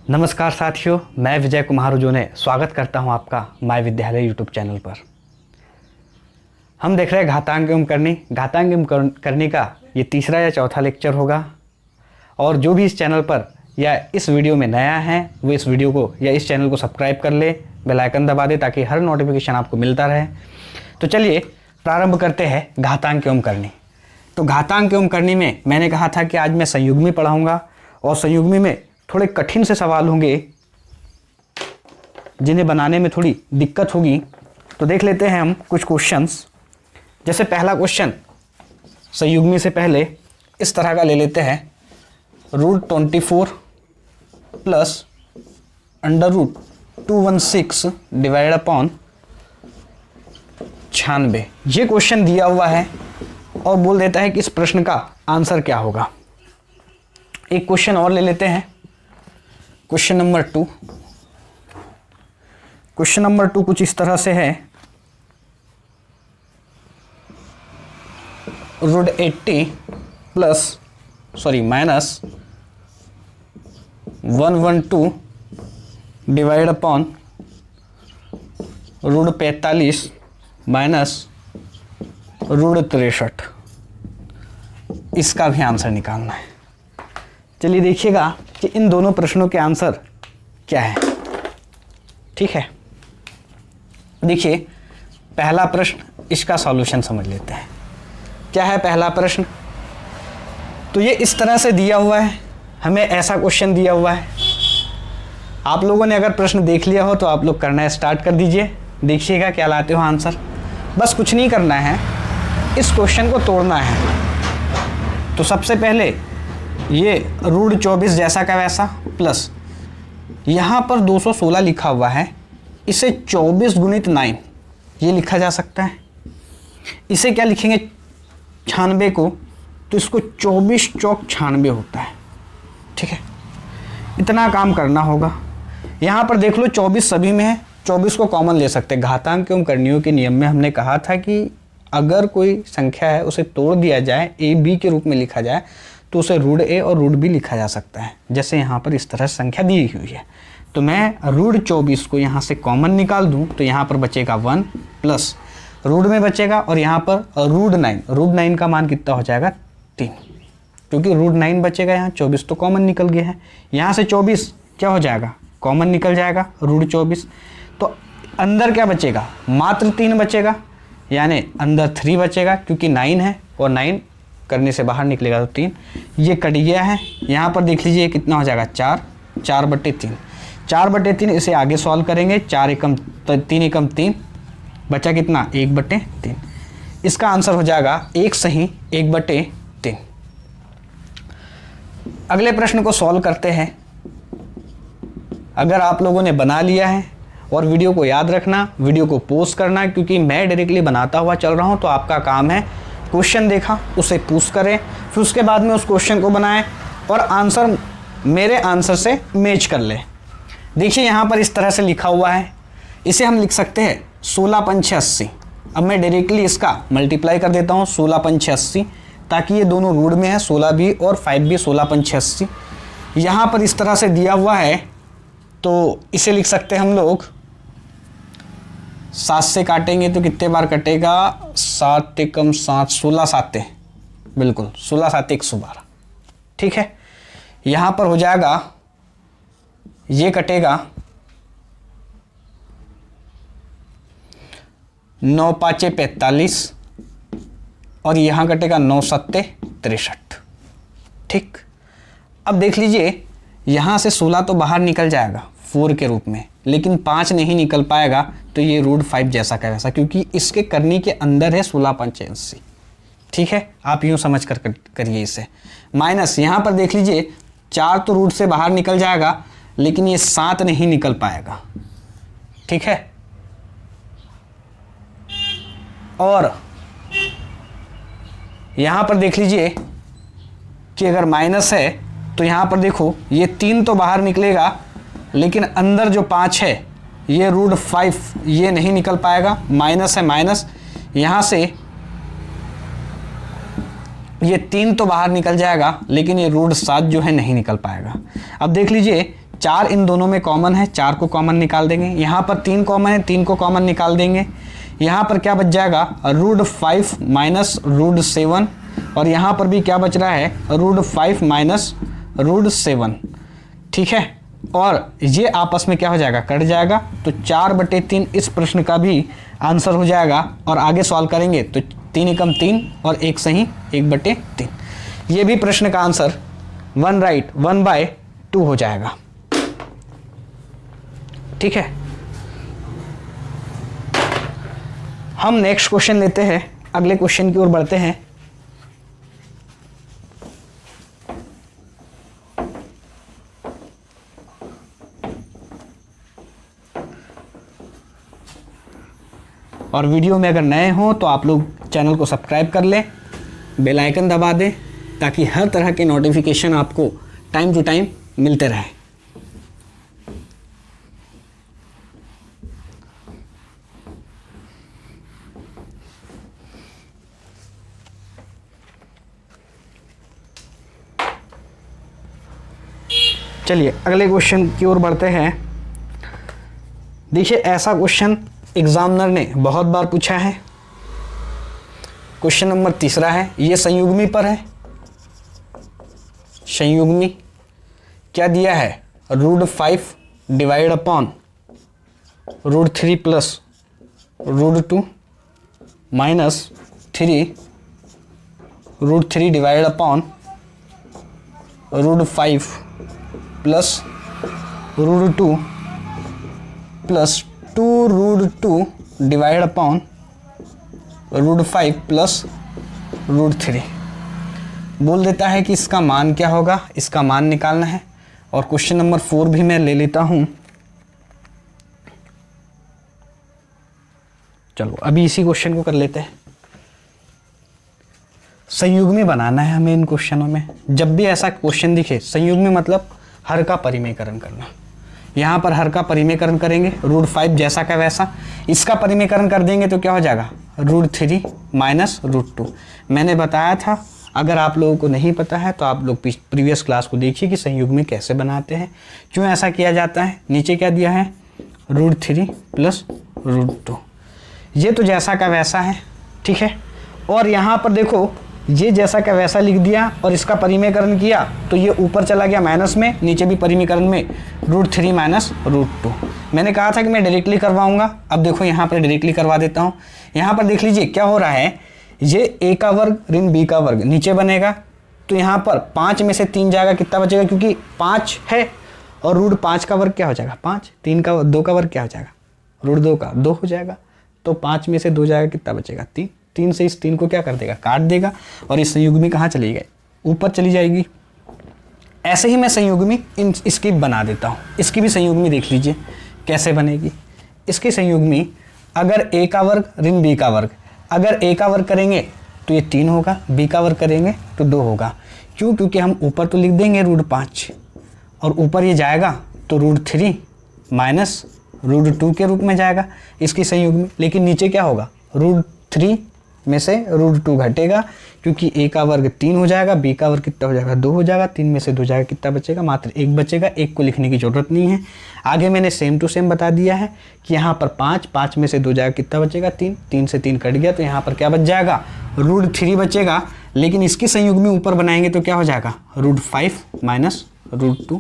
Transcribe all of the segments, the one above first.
नमस्कार साथियों, मैं विजय कुमार उजोने स्वागत करता हूं आपका माय विद्यालय यूट्यूब चैनल पर। हम देख रहे हैं घातांक एवं करनी। घातांक एवं करनी का ये तीसरा या चौथा लेक्चर होगा। और जो भी इस चैनल पर या इस वीडियो में नया है वो इस वीडियो को या इस चैनल को सब्सक्राइब कर ले, बेल आइकन दबा दे ताकि हर नोटिफिकेशन आपको मिलता रहे। तो चलिए प्रारंभ करते हैं घातांक एवं करनी। तो घातांक एवं करनी में मैंने कहा था कि आज मैं संयुग्मी पढ़ाऊँगा और संयुग्मी में थोड़े कठिन से सवाल होंगे जिन्हें बनाने में थोड़ी दिक्कत होगी। तो देख लेते हैं हम कुछ क्वेश्चंस। जैसे पहला क्वेश्चन संयुग्मी से पहले इस तरह का ले लेते हैं, √24 प्लस √216 डिवाइड अपॉन 96। ये क्वेश्चन दिया हुआ है और बोल देता है कि इस प्रश्न का आंसर क्या होगा। एक क्वेश्चन और ले लेते हैं, क्वेश्चन नंबर 2। क्वेश्चन नंबर 2 कुछ इस तरह से है, √80 माइनस 112 डिवाइड अपॉन √45 माइनस √63। इसका भी आंसर निकालना है। चलिए देखिएगा कि इन दोनों प्रश्नों के आंसर क्या है। ठीक है, देखिए पहला प्रश्न, इसका सॉल्यूशन समझ लेते हैं। क्या है पहला प्रश्न? तो ये इस तरह से दिया हुआ है, हमें ऐसा क्वेश्चन दिया हुआ है। आप लोगों ने अगर प्रश्न देख लिया हो तो आप लोग करना स्टार्ट कर दीजिए, देखिएगा क्या लाते हो आंसर। बस कुछ नहीं करना है, इस क्वेश्चन को तोड़ना है। तो सबसे पहले ये √24 जैसा का वैसा प्लस यहाँ पर 216 लिखा हुआ है, इसे 24 गुणित 9 ये लिखा जा सकता है। इसे क्या लिखेंगे 96 को, तो इसको 24 चौक 96 होता है। ठीक है, इतना काम करना होगा। यहाँ पर देख लो 24 सभी में है, 24 को कॉमन ले सकते हैं। घातांक एवं करणियों के नियम में हमने कहा था कि अगर कोई संख्या है उसे तोड़ दिया जाए, ए बी के रूप में लिखा जाए, तो उसे √a और √b लिखा जा सकता है। जैसे यहाँ पर इस तरह संख्या दी हुई है, तो मैं √24 को यहाँ से कॉमन निकाल दूँ तो यहाँ पर बचेगा 1 प्लस रूट में बचेगा और यहाँ पर √9 का मान कितना हो जाएगा 3, क्योंकि √9 बचेगा। यहाँ 24 तो कॉमन निकल गया है, यहाँ से 24 क्या हो जाएगा कॉमन निकल जाएगा √24। तो अंदर क्या बचेगा, मात्र 3 बचेगा, यानी अंदर 3 बचेगा क्योंकि 9 है और 9 करने से बाहर निकलेगा तो 3, ये कट गया है। यहाँ पर देख लीजिए कितना हो जाएगा 4/3। 4/3 इसे आगे सॉल्व करेंगे, 4 एकम 3 एकम 3 बचा कितना 1/3। इसका आंसर हो जाएगा 1 सही 1/3। अगले प्रश्न को सॉल्व करते हैं। अगर आप लोगों ने बना लिया है और वीडियो को याद रखना, वीडियो को पोस्ट करना, क्योंकि मैं डायरेक्टली बनाता हुआ चल रहा हूँ। तो आपका काम है क्वेश्चन देखा उसे पोस्ट करें, फिर उसके बाद में उस क्वेश्चन को बनाएं और आंसर मेरे आंसर से मैच कर लें। देखिए यहाँ पर इस तरह से लिखा हुआ है, इसे हम लिख सकते हैं 16×5 80। अब मैं डायरेक्टली इसका मल्टीप्लाई कर देता हूँ 16×5 80, ताकि ये दोनों रूट में है, 16 भी और 5 भी 16×5 80। यहाँ पर इस तरह से दिया हुआ है तो इसे लिख सकते हैं हम लोग 7 से काटेंगे तो कितने बार कटेगा 7 एकम 7, 16 7, बिल्कुल 16 7 112। ठीक है, यहाँ पर हो जाएगा, ये कटेगा 9 5 45 और यहाँ कटेगा 9 7 63। ठीक, अब देख लीजिए यहाँ से 16 तो बाहर निकल जाएगा 4 के रूप में, लेकिन 5 नहीं निकल पाएगा, तो ये √5 जैसा का वैसा, क्योंकि इसके करनी के अंदर है 16×5 80। ठीक है, आप यूँ समझ कर करिए इसे। माइनस यहाँ पर देख लीजिए 4 तो रूट से बाहर निकल जाएगा, लेकिन ये 7 नहीं निकल पाएगा। ठीक है, और यहाँ पर देख लीजिए कि अगर माइनस है तो यहाँ पर देखो ये 3 तो बाहर निकलेगा, लेकिन अंदर जो 5 है ये √5 ये नहीं निकल पाएगा, माइनस है माइनस, यहाँ से ये 3 तो बाहर निकल जाएगा, लेकिन ये √7 जो है नहीं निकल पाएगा। अब देख लीजिए 4 इन दोनों में कॉमन है, 4 को कॉमन निकाल देंगे। यहाँ पर 3 कॉमन है, 3 को कॉमन निकाल देंगे। यहाँ पर क्या बच जाएगा, √5 माइनस √7, और यहाँ पर भी क्या बच रहा है, √5 माइनस √7, ठीक है। और ये आपस में क्या हो जाएगा, कट जाएगा। तो 4/3 इस प्रश्न का भी आंसर हो जाएगा। और आगे सॉल्व करेंगे तो 3 एकम 3 और 1 सही 1/3। ये भी प्रश्न का आंसर 1 राइट 1/2 हो जाएगा, ठीक है। हम नेक्स्ट क्वेश्चन लेते हैं, अगले क्वेश्चन की ओर बढ़ते हैं। और वीडियो में अगर नए हो तो आप लोग चैनल को सब्सक्राइब कर लें, बेल आइकन दबा दें, ताकि हर तरह के नोटिफिकेशन आपको टाइम टू टाइम मिलते रहे। चलिए अगले क्वेश्चन की ओर बढ़ते हैं। देखिए, ऐसा क्वेश्चन एग्जामिनर ने बहुत बार पूछा है। क्वेश्चन नंबर 3 है, ये संयुग्मी पर है। संयुग्मी क्या दिया है, √5 divide upon √3 plus √2 minus 3 √3 divide upon √5 plus √2 plus 2 divide upon √5 plus √3। बोल देता है कि इसका मान क्या होगा, इसका मान निकालना है। और क्वेश्चन नंबर 4 भी मैं ले लेता हूं। चलो अभी इसी क्वेश्चन को कर लेते हैं। संयुग्मी बनाना है हमें इन क्वेश्चनों में। जब भी ऐसा क्वेश्चन दिखे, संयुग्मी मतलब हर का परिमेयकरण करना। यहाँ पर हर का परिमेयकरण करेंगे, √5 जैसा का वैसा। इसका परिमेयकरण कर देंगे तो क्या हो जाएगा, √3 माइनस √2। मैंने बताया था, अगर आप लोगों को नहीं पता है तो आप लोग प्रीवियस क्लास को देखिए कि संयुग्मी कैसे बनाते हैं, क्यों ऐसा किया जाता है। नीचे क्या दिया है, √3 प्लस √2। ये तो जैसा का वैसा है, ठीक है। और यहाँ पर देखो, ये जैसा का वैसा लिख दिया और इसका परिमेयकरण किया तो ये ऊपर चला गया माइनस में, नीचे भी परिमेयकरण में √3 माइनस √2। मैंने कहा था कि मैं डायरेक्टली करवाऊंगा। अब देखो यहाँ पर डायरेक्टली करवा देता हूँ। यहाँ पर देख लीजिए क्या हो रहा है, ये a का वर्ग ऋण b का वर्ग नीचे बनेगा। तो यहाँ पर 5 में से 3 जाएगा, कितना बचेगा, क्योंकि 5 है और √5 का वर्ग क्या हो जाएगा, 5। 2 का वर्ग क्या हो जाएगा, √2 का 2 हो जाएगा। तो 5 में से 2 जाएगा, कितना बचेगा, 3। 3 से इस 3 को क्या कर देगा, काट देगा। और इस संयुग्मी कहाँ चली गई, ऊपर चली जाएगी। ऐसे ही मैं संयुग्मी इसकी बना देता हूँ। इसकी भी संयुग्मी देख लीजिए कैसे बनेगी। इसकी संयुग्मी अगर a का वर्ग ऋण b का वर्ग, अगर a का वर्ग करेंगे तो ये 3 होगा, b का वर्ग करेंगे तो 2 होगा। क्यों, क्योंकि हम ऊपर तो लिख देंगे √5 और ऊपर ये जाएगा तो √3 माइनस √2 के रूप में जाएगा इसकी संयुग्मी। लेकिन नीचे क्या होगा, √3 में से √2 घटेगा, क्योंकि a का वर्ग 3 हो जाएगा, b का वर्ग कितना हो जाएगा, 2 हो जाएगा। 3 में से 2 जाएगा, कितना बचेगा, मात्र 1 बचेगा। 1 को लिखने की जरूरत नहीं है। आगे मैंने सेम टू सेम बता दिया है कि यहाँ पर 5 में से 2 जाएगा, कितना बचेगा, 3 से 3 कट गया। तो यहाँ पर क्या बच जाएगा, √3 बचेगा। लेकिन इसकी संयुग्मी ऊपर बनाएंगे तो क्या हो जाएगा, √5 माइनस √2।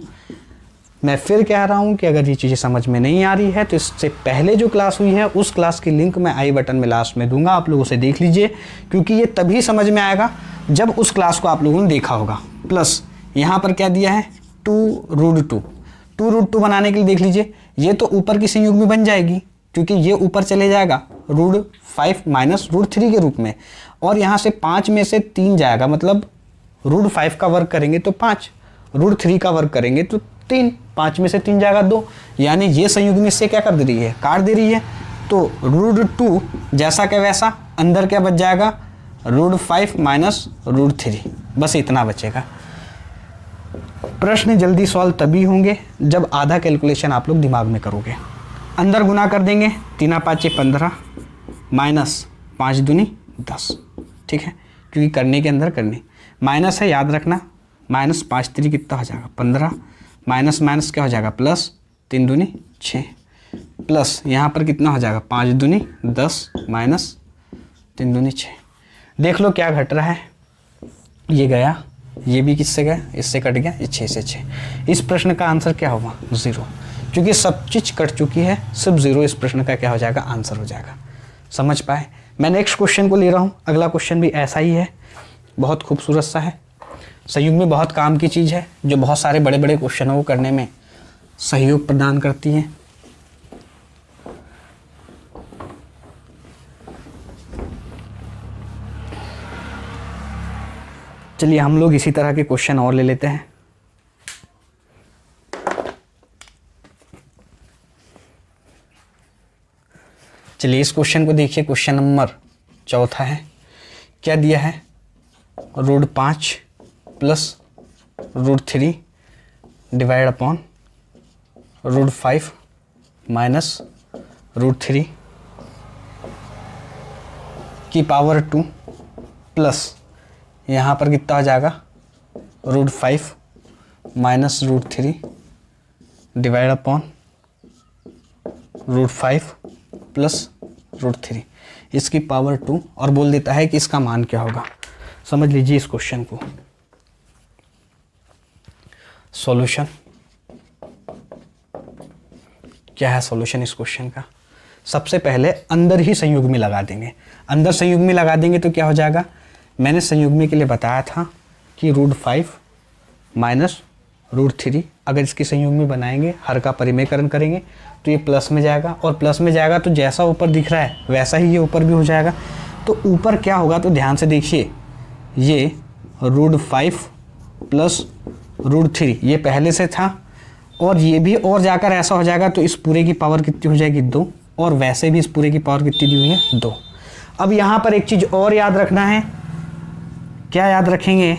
मैं फिर कह रहा हूँ कि अगर ये चीज़ें समझ में नहीं आ रही है तो इससे पहले जो क्लास हुई है उस क्लास की लिंक मैं आई बटन में लास्ट में दूंगा, आप लोग उसे देख लीजिए, क्योंकि ये तभी समझ में आएगा जब उस क्लास को आप लोगों ने देखा होगा। प्लस यहाँ पर क्या दिया है, 2√2। 2√2 बनाने के लिए देख लीजिए, ये तो ऊपर की संयुग्मी बन जाएगी क्योंकि ये ऊपर चले जाएगा √5 माइनस √3 के रूप में। और यहाँ से 5 में से 3 जाएगा, मतलब √5 का वर्ग करेंगे तो 5, √3 का वर्ग करेंगे तो 3। 5 में से 3 जाएगा 2, यानी ये संयुग्मी इससे क्या कर दे रही है, काट दे रही है। तो √2 जैसा क्या वैसा, अंदर क्या बच जाएगा, √5 माइनस √3, बस इतना बचेगा। प्रश्न जल्दी सॉल्व तभी होंगे जब आधा कैलकुलेशन आप लोग दिमाग में करोगे। अंदर गुना कर देंगे, 3 5 15 माइनस 5 दूनी 10, ठीक है, क्योंकि करने के अंदर करने माइनस है, याद रखना। -5 3 कितना हो जाएगा, 15 माइनस माइनस क्या हो जाएगा प्लस, 3 दूनी 6 प्लस यहाँ पर कितना हो जाएगा 5 दूनी 10 माइनस 3 दूनी 6। देख लो क्या घट रहा है, ये गया, ये भी किससे गया, इससे कट गया, ये 6 से 6। इस प्रश्न का आंसर क्या होगा 0, क्योंकि सब चीज़ कट चुकी है, सिर्फ 0 इस प्रश्न का क्या हो जाएगा आंसर हो जाएगा। समझ पाए? मैं नेक्स्ट क्वेश्चन को ले रहा हूँ। अगला क्वेश्चन भी ऐसा ही है, बहुत खूबसूरत सा है। संयुग में बहुत काम की चीज़ है, जो बहुत सारे बड़े बड़े क्वेश्चनों को करने में सहयोग प्रदान करती है। चलिए हम लोग इसी तरह के क्वेश्चन और ले लेते हैं। चलिए इस क्वेश्चन को देखिए, क्वेश्चन नंबर 4 है। क्या दिया है, √5 प्लस √3 डिवाइड अपॉन √5 माइनस √3 की पावर 2 प्लस यहाँ पर कितना हो जाएगा √5 माइनस √3 डिवाइड अपॉन √5 प्लस √3, इसकी पावर 2, और बोल देता है कि इसका मान क्या होगा। समझ लीजिए इस क्वेश्चन को। सॉल्यूशन क्या है, सॉल्यूशन इस क्वेश्चन का, सबसे पहले अंदर ही संयुग्मी लगा देंगे। अंदर संयुग्मी लगा देंगे तो क्या हो जाएगा, मैंने संयुग्मी के लिए बताया था कि √5 माइनस √3, अगर इसकी संयुग्मी बनाएंगे, हर का परिमेयकरण करेंगे तो ये प्लस में जाएगा, और प्लस में जाएगा तो जैसा ऊपर दिख रहा है वैसा ही ये ऊपर भी हो जाएगा। तो ऊपर क्या होगा, तो ध्यान से देखिए, ये √5 प्लस √3 ये पहले से था, और ये भी और जाकर ऐसा हो जाएगा, तो इस पूरे की पावर कितनी हो जाएगी 2, और वैसे भी इस पूरे की पावर कितनी दी हुई है 2। अब यहाँ पर एक चीज़ और याद रखना है, क्या याद रखेंगे,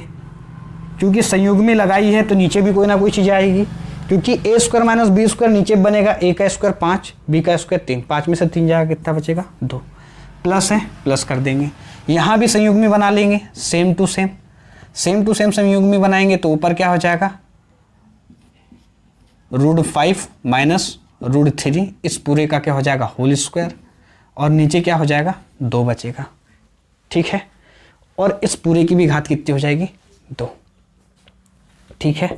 क्योंकि संयुग्मी लगाई है तो नीचे भी कोई ना कोई चीज़ आएगी, क्योंकि a² माइनस b² नीचे बनेगा, a का स्क्वायर 5, b का स्क्वायर 3, 5 में से 3 जाएगा, कितना बचेगा 2, प्लस है प्लस कर देंगे। यहाँ भी संयुग्मी बना लेंगे, सेम टू सेम संयुग्मी बनाएंगे तो ऊपर क्या हो जाएगा √5 माइनस √3, इस पूरे का क्या हो जाएगा होल स्क्वायर, और नीचे क्या हो जाएगा 2 बचेगा। ठीक है, और इस पूरे की भी घात कितनी हो जाएगी 2। ठीक है,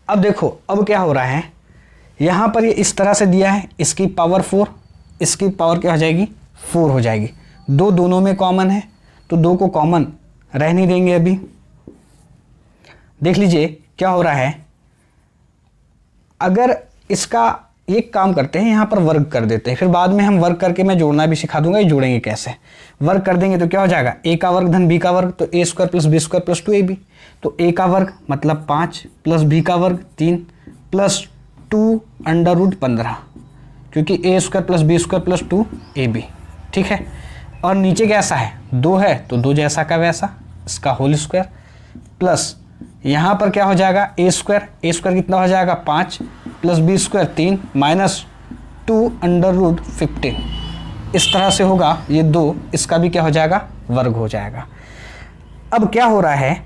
अब देखो अब क्या हो रहा है, यहाँ पर ये इस तरह से दिया है, इसकी पावर 4, इसकी पावर क्या हो जाएगी 4 हो जाएगी। 2 दोनों में कॉमन है तो 2 को कॉमन रहने देंगे। अभी देख लीजिए क्या हो रहा है, अगर इसका एक काम करते हैं, यहाँ पर वर्ग कर देते हैं, फिर बाद में हम वर्ग करके मैं जोड़ना भी सिखा दूंगा, ये जोड़ेंगे कैसे। वर्ग कर देंगे तो क्या हो जाएगा, a का वर्ग धन b का वर्ग, तो a² plus b² plus 2ab, तो a का वर्ग मतलब 5 प्लस b का वर्ग 3 प्लस 2 √15, क्योंकि a² plus b² plus 2ab। ठीक है, और नीचे कैसा है 2 है, तो 2 जैसा का वैसा, इसका होल स्क्वायर, प्लस यहाँ पर क्या हो जाएगा a² कितना हो जाएगा 5 प्लस b² 3 माइनस 2 √15, इस तरह से होगा ये 2, इसका भी क्या हो जाएगा वर्ग हो जाएगा। अब क्या हो रहा है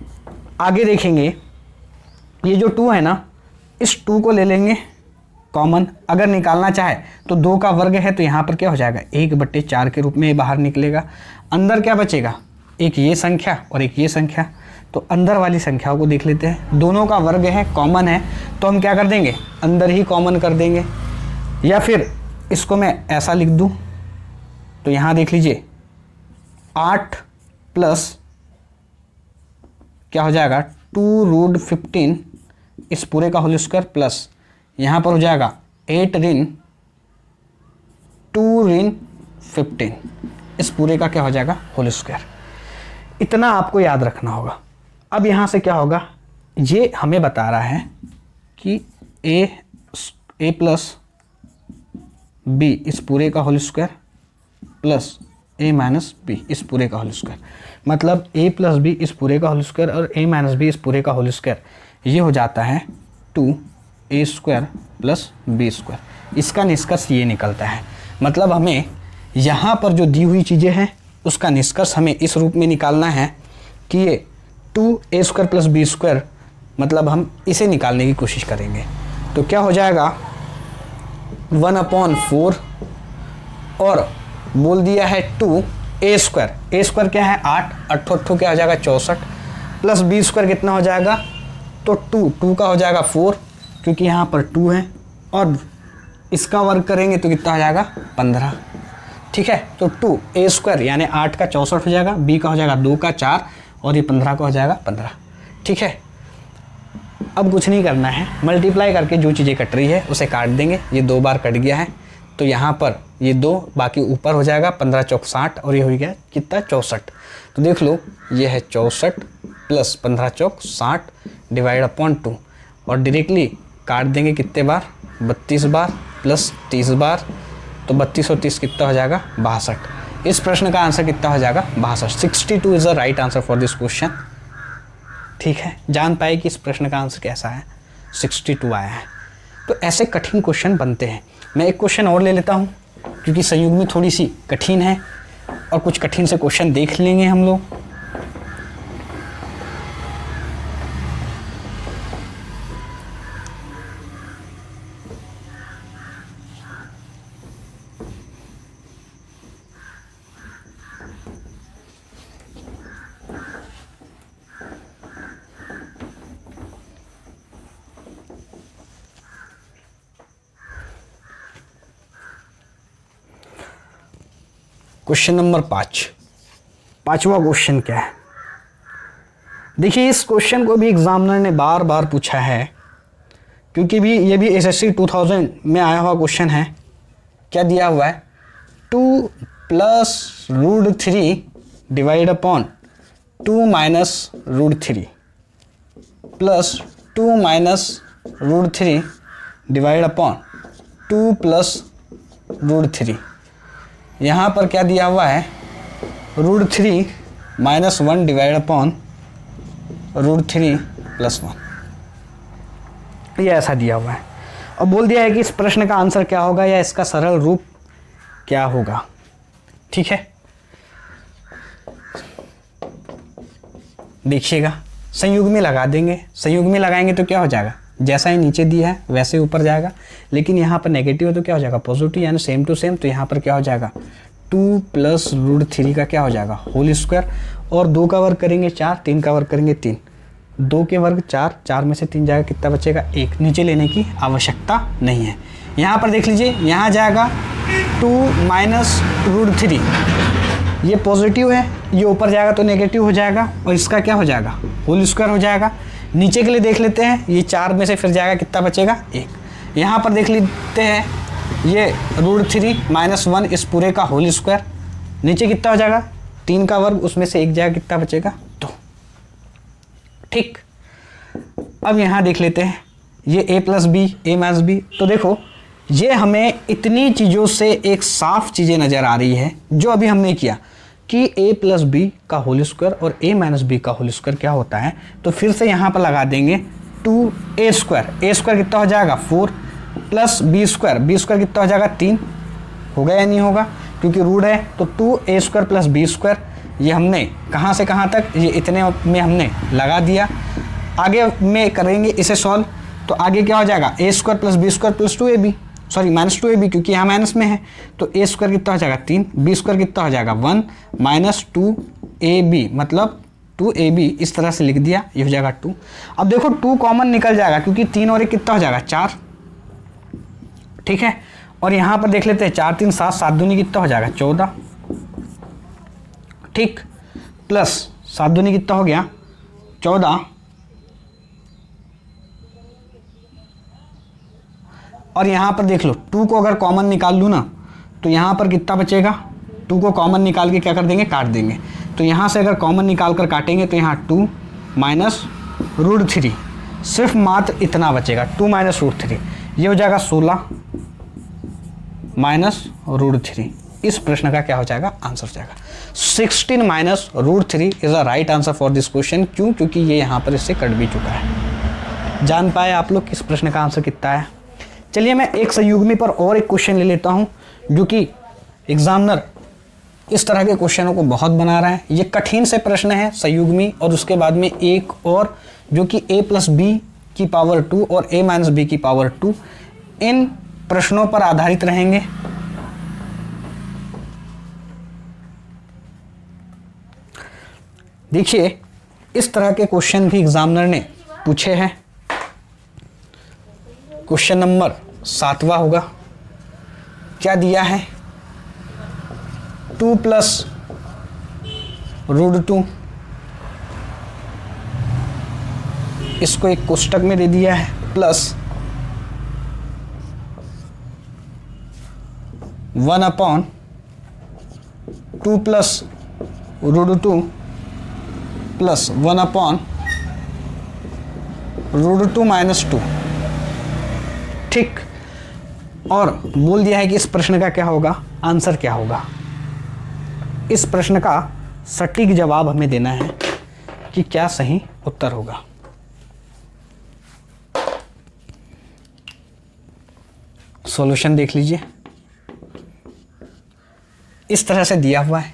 आगे देखेंगे, ये जो 2 है ना, इस 2 को ले लेंगे कॉमन, अगर निकालना चाहे तो 2 का वर्ग है तो यहाँ पर क्या हो जाएगा 1/4 के रूप में ये बाहर निकलेगा। अंदर क्या बचेगा, एक ये संख्या और एक ये संख्या, तो अंदर वाली संख्याओं को देख लेते हैं। दोनों का वर्ग है, कॉमन है, तो हम क्या कर देंगे अंदर ही कॉमन कर देंगे, या फिर इसको मैं ऐसा लिख दूं, तो यहाँ देख लीजिए 8 प्लस क्या हो जाएगा 2√15, इस पूरे का होल स्क्वायर, प्लस यहाँ पर हो जाएगा 8 ऋण 2 ऋण 15, इस पूरे का क्या हो जाएगा होल स्क्वायर। इतना आपको याद रखना होगा। अब यहाँ से क्या होगा, ये हमें बता रहा है कि a प्लस b इस पूरे का whole square plus a minus b इस पूरे का होल स्क्वायर, मतलब a प्लस b इस पूरे का होल स्क्वायर और a माइनस b इस पूरे का होल स्क्वायर, ये हो जाता है 2a² प्लस b²। इसका निष्कर्ष ये निकलता है, मतलब हमें यहाँ पर जो दी हुई चीज़ें हैं उसका निष्कर्ष हमें इस रूप में निकालना है कि ये 2a² प्लस b² मतलब हम इसे निकालने की कोशिश करेंगे। तो क्या हो जाएगा 1/4 और बोल दिया है 2 a स्क्वायर, a स्क्वायर क्या है 8, 8 क्या हो जाएगा 64 प्लस b स्क्वायर कितना हो जाएगा, तो 2 का हो जाएगा 4 क्योंकि यहाँ पर 2 है, और इसका वर्ग करेंगे तो कितना हो जाएगा 15। ठीक है, तो 2 a स्क्वायर यानी 8 का 64 हो जाएगा, b का हो जाएगा 2 का 4 और ये 15 का हो जाएगा 15। ठीक है, अब कुछ नहीं करना है, मल्टीप्लाई करके जो चीज़ें कट रही है उसे काट देंगे। ये 2 बार कट गया है तो यहाँ पर ये 2 बाकी ऊपर हो जाएगा, 15 चौक 60 और ये हो गया कितना 64। तो देख लो ये है 64 प्लस 15 चौक 60 डिवाइड अपॉन 2 और डायरेक्टली काट देंगे कितने बार 32 बार प्लस 30 बार, तो 32 और 30 कितना हो जाएगा 62। इस प्रश्न का आंसर कितना हो जाएगा 62। 62 is the right answer for this question. ठीक है, जान पाए कि इस प्रश्न का आंसर कैसा है, 62 आया है। तो ऐसे कठिन क्वेश्चन बनते हैं। मैं एक क्वेश्चन और ले लेता हूँ क्योंकि संयुग्मी थोड़ी सी कठिन है और कुछ कठिन से क्वेश्चन देख लेंगे हम लोग। क्वेश्चन नंबर 5, पांचवा क्वेश्चन क्या है। देखिए इस क्वेश्चन को भी एग्जामिनर ने बार बार पूछा है क्योंकि ये भी एसएससी 2000 में आया हुआ क्वेश्चन है। क्या दिया हुआ है 2 + √3 divide upon 2 - √3 plus 2 - √3 divide upon 2 + √3। यहाँ पर क्या दिया हुआ है √3 - 1 डिवाइड अपॉन √3 + 1, ये ऐसा दिया हुआ है। और बोल दिया है कि इस प्रश्न का आंसर क्या होगा या इसका सरल रूप क्या होगा। ठीक है, देखिएगा संयुग्मी लगा देंगे। संयुग्मी लगाएंगे तो क्या हो जाएगा, जैसा ही नीचे दिया है वैसे ऊपर जाएगा, लेकिन यहाँ पर नेगेटिव है तो क्या हो जाएगा पॉजिटिव, यानी सेम टू सेम। तो यहाँ पर क्या हो जाएगा 2 + √3 का क्या हो जाएगा होल स्क्वायर, और 2 का वर्ग करेंगे 4, 3 का वर्ग करेंगे 3, 2 के वर्ग 4, 4 में से 3 जाएगा कितना बचेगा 1, नीचे लेने की आवश्यकता नहीं है। यहाँ पर देख लीजिए यहाँ जाएगा 2 - √3, ये पॉजिटिव है, ये ऊपर जाएगा तो नेगेटिव हो जाएगा और इसका क्या हो जाएगा होल स्क्वायर हो जाएगा। नीचे के लिए देख लेते हैं, ये 4 में से फिर जाएगा कितना बचेगा 1। यहाँ पर देख लेते हैं ये √3 - 1 इस पूरे का होल स्क्वायर, नीचे कितना हो जाएगा 3 का वर्ग, उसमें से 1 जाएगा कितना बचेगा 2। ठीक, अब यहाँ देख लेते हैं ये a + b a - b। तो देखो ये हमें इतनी चीज़ों से एक साफ चीज़ें नज़र आ रही है जो अभी हमने किया कि a + b का होल स्क्वायर और a - b का होल स्क्वायर क्या होता है। तो फिर से यहाँ पर लगा देंगे 2a स्क्वायर, a स्क्वायर कितना हो जाएगा 4 प्लस b स्क्वायर कितना हो जाएगा 3, होगा या नहीं होगा क्योंकि रूट है। तो 2a square plus b square, ये हमने कहाँ से कहाँ तक ये इतने में हमने लगा दिया। आगे में करेंगे इसे सॉल्व, तो आगे क्या हो जाएगा a square plus b square plus 2ab, sorry -2ab क्योंकि यहाँ माइनस में है। तो a स्क्वायर कितना हो जाएगा 3, b स्क्वायर कितना हो जाएगा 1 - 2ab मतलब 2ab, इस तरह से लिख दिया, ये हो जाएगा 2। अब देखो 2 कॉमन निकल जाएगा क्योंकि 3 और 1 कितना हो जाएगा 4। ठीक है, और यहाँ पर देख लेते हैं 4 3 7, 7 दूनी कितना हो जाएगा 14। ठीक, प्लस 7 दूनी कितना हो गया 14, और यहाँ पर देख लो 2 को अगर कॉमन निकाल लूँ ना तो यहाँ पर कितना बचेगा, 2 को कॉमन निकाल के क्या कर देंगे काट देंगे। तो यहाँ से अगर कॉमन निकाल कर काटेंगे तो यहाँ 2 - √3, सिर्फ मात्र इतना बचेगा 2 - √3, ये हो जाएगा 16 - √3। इस प्रश्न का क्या हो जाएगा आंसर हो जाएगा 16 - √3 is the right answer for this question. क्यों, क्योंकि ये यहाँ पर इससे कट भी चुका है। जान पाए आप लोग किस प्रश्न का आंसर कितना है। चलिए मैं एक संयुग्मी पर और एक क्वेश्चन ले लेता हूँ जो कि एग्जामिनर इस तरह के क्वेश्चनों को बहुत बना रहा है। ये कठिन से प्रश्न है संयुग्मी, और उसके बाद में एक और जो कि a प्लस बी की पावर 2 और a माइनस बी की पावर 2, इन प्रश्नों पर आधारित रहेंगे। देखिए इस तरह के क्वेश्चन भी एग्जामिनर ने पूछे हैं। क्वेश्चन नंबर 7वां होगा। क्या दिया है? 2 प्लस रूट 2, इसको एक कोष्टक में दे दिया है, plus 1/2 plus root 2 plus 1/√2 minus 2। ठीक, और बोल दिया है कि इस प्रश्न का क्या होगा, आंसर क्या होगा। इस प्रश्न का सटीक जवाब हमें देना है कि क्या सही उत्तर होगा। सॉल्यूशन देख लीजिए, इस तरह से दिया हुआ है।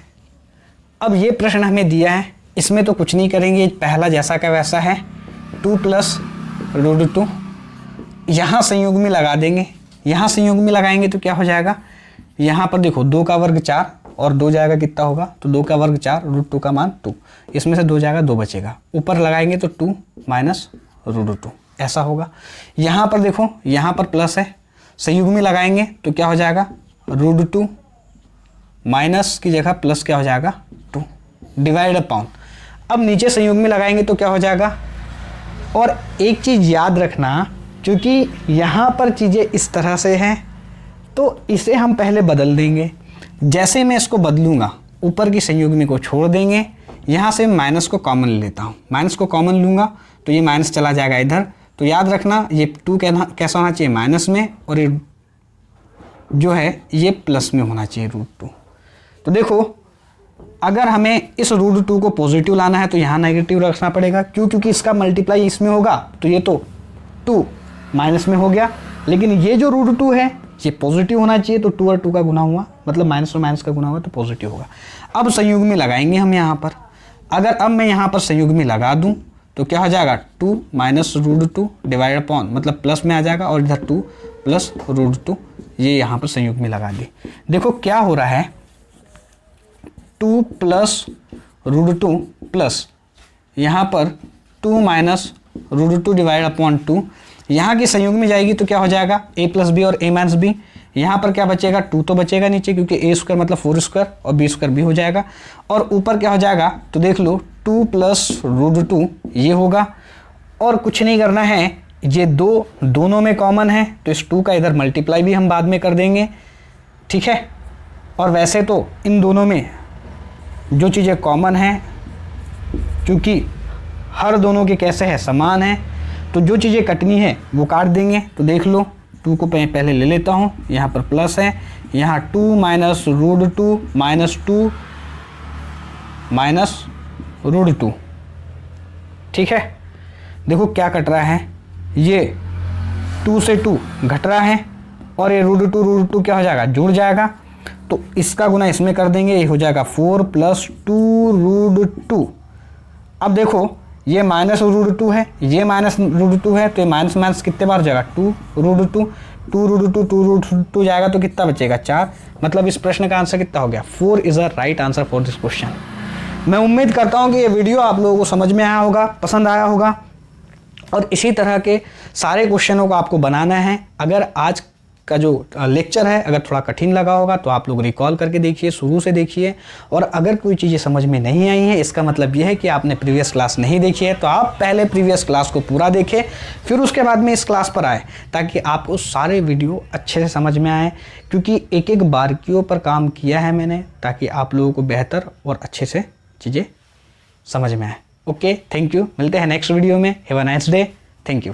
अब ये प्रश्न हमें दिया है, इसमें तो कुछ नहीं करेंगे, पहला जैसा का वैसा है, 2 प्लस रूट 2, यहाँ संयुग्मी लगा देंगे। यहाँ संयुग्मी लगाएंगे तो क्या हो जाएगा, यहाँ पर देखो 2 का वर्ग 4 और 2 जाएगा कितना होगा, तो 2 का वर्ग 4, रूट 2 का मान 2, इसमें से 2 जाएगा 2 बचेगा, ऊपर लगाएंगे तो 2 माइनस रूट 2 ऐसा होगा। यहाँ पर देखो, यहाँ पर प्लस है, संयुग्मी लगाएंगे तो क्या हो जाएगा, रूट 2 माइनस की जगह प्लस क्या हो जाएगा 2 डिवाइड अपॉन। अब नीचे संयुग्मी लगाएंगे तो क्या हो जाएगा। और एक चीज़ याद रखना, क्योंकि यहाँ पर चीज़ें इस तरह से हैं तो इसे हम पहले बदल देंगे। जैसे मैं इसको बदलूँगा, ऊपर की संयुग्मी को छोड़ देंगे, यहाँ से माइनस को कॉमन लेता हूँ, माइनस को कॉमन लूँगा तो ये माइनस चला जाएगा इधर। तो याद रखना ये 2 कहना कैसा होना चाहिए, माइनस में, और ये जो है ये प्लस में होना चाहिए रूट 2। तो देखो अगर हमें इस रूट 2 को पॉजिटिव लाना है तो यहाँ नेगेटिव रखना पड़ेगा, क्यों, क्योंकि इसका मल्टीप्लाई इसमें होगा तो ये तो 2 माइनस में हो गया। लेकिन ये जो रूट 2 है ये पॉजिटिव होना चाहिए, तो 2 और 2 का गुना हुआ, मतलब माइनस और माइनस का गुना हुआ तो पॉजिटिव होगा। अब संयुग्मी लगाएंगे हम यहाँ पर। अगर अब मैं यहाँ पर संयुग्मी लगा दूँ तो क्या हो जाएगा, 2 माइनस रूट 2 डिवाइड अपॉन, मतलब प्लस में आ जाएगा, और इधर 2 प्लस रूट 2, ये यहाँ पर संयुग्मी लगा दी। देखो क्या हो रहा है, 2 प्लस रूट 2 प्लस यहाँ पर 2 माइनस रूट 2 डिवाइड अपॉन 2, यहाँ की संयुग्मी जाएगी तो क्या हो जाएगा, a प्लस बी और a माइनस बी। यहाँ पर क्या बचेगा, 2 तो बचेगा नीचे, क्योंकि a स्क्वायर मतलब 4 स्क्वायर और b स्क्वायर भी हो जाएगा। और ऊपर क्या हो जाएगा, तो देख लो 2 प्लस रूट 2 ये होगा। और कुछ नहीं करना है, ये दोनों में कॉमन है तो इस 2 का इधर मल्टीप्लाई भी हम बाद में कर देंगे, ठीक है। और वैसे तो इन दोनों में जो चीज़ें कॉमन हैं, क्योंकि हर दोनों के कैसे है, समान है, तो जो चीज़ें कटनी है वो काट देंगे। तो देख लो 2 को पहले ले लेता हूँ, यहाँ पर प्लस है, यहाँ 2 minus root 2 minus 2 minus root 2, ठीक है। देखो क्या कट रहा है, ये 2 से 2 घट रहा है, और ये रूट 2 क्या हो जाएगा, जुड़ जाएगा। तो इसका गुना इसमें कर देंगे, ये हो जाएगा 4 प्लस 2 रूट 2। अब देखो ये माइनस रूट 2 है, ये माइनस रूट 2 है, तो ये माइनस माइनस कितने बार हो जाएगा, 2 रूट 2, 2 रूट 2 जाएगा तो कितना बचेगा, 4। मतलब इस प्रश्न का आंसर कितना हो गया, 4 is a right answer for this question. मैं उम्मीद करता हूँ कि ये वीडियो आप लोगों को समझ में आया होगा, पसंद आया होगा, और इसी तरह के सारे क्वेश्चनों को आपको बनाना है। अगर आज का जो लेक्चर है अगर थोड़ा कठिन लगा होगा तो आप लोग रिकॉल करके देखिए, शुरू से देखिए। और अगर कोई चीज़ें समझ में नहीं आई हैं, इसका मतलब यह है कि आपने प्रीवियस क्लास नहीं देखी है, तो आप पहले प्रीवियस क्लास को पूरा देखें, फिर उसके बाद में इस क्लास पर आए, ताकि आपको सारे वीडियो अच्छे से समझ में आए। क्योंकि एक एक बारीकियों पर काम किया है मैंने, ताकि आप लोगों को बेहतर और अच्छे से चीज़ें समझ में आए। ओके, थैंक यू, मिलते हैं नेक्स्ट वीडियो में। Have a nice day, thank you.